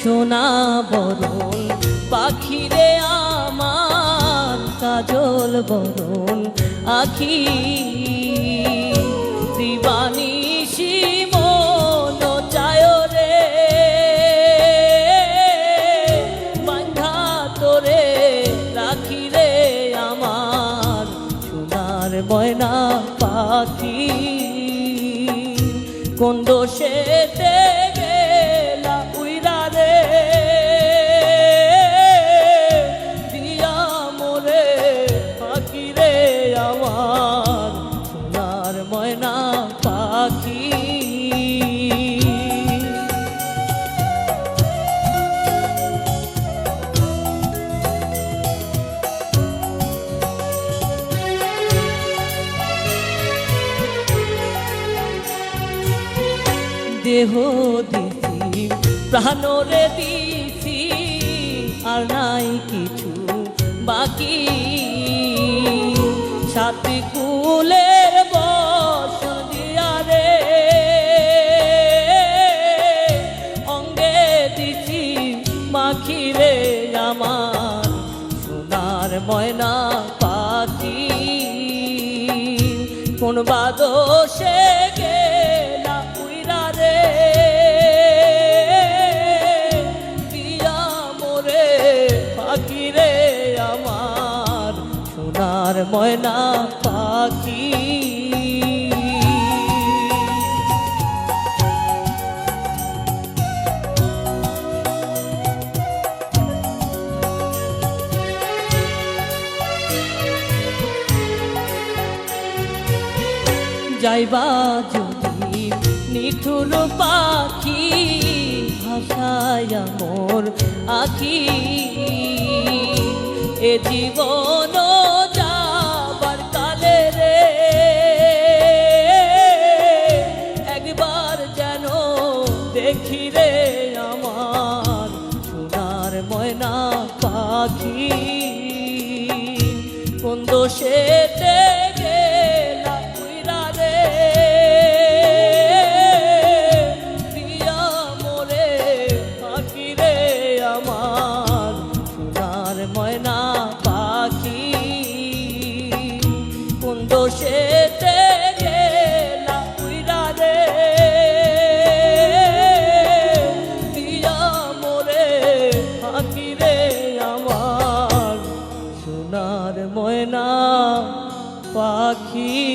সোনা বরণ পাখিরে আমার কাজল বরণ আখি দিবানিশি মন চায় রে বাঁধা তোরে রাখি রে আমার সোনার ময়না পাখি কোন দোষেতে গেলা উইরা রে দিয়া মোরে পাখি রে আমার সোনার ময়না পাখি দেহ দিছি প্রাণরে দিছি আর নাই কিছু বাকি সাথী কুলের বসন দিয়া রে অঙ্গে দিছি মাখি রে আমার সোনার ময়না পাখি কোন বাদোষে গেলা উইরা রে দিয়া মোরে পাখি রে আমার সোনার ময়না পাখি যাইবা যদি নিঠুর পাখি ভাষায় মোর আখি এ জীবন যাবার কালে রে একবার যেন দেখি রে আমার সোনার ময়না পাখি কোন দোষেতে গেলা উইরা রে দিয়া মোরে পাখি রে আমার সোনার ময়না পাখি কোন দোষেতে গেলা উইরা রে দিয়া মোরে পাখি রে আমার সোনার ময়না পাখি।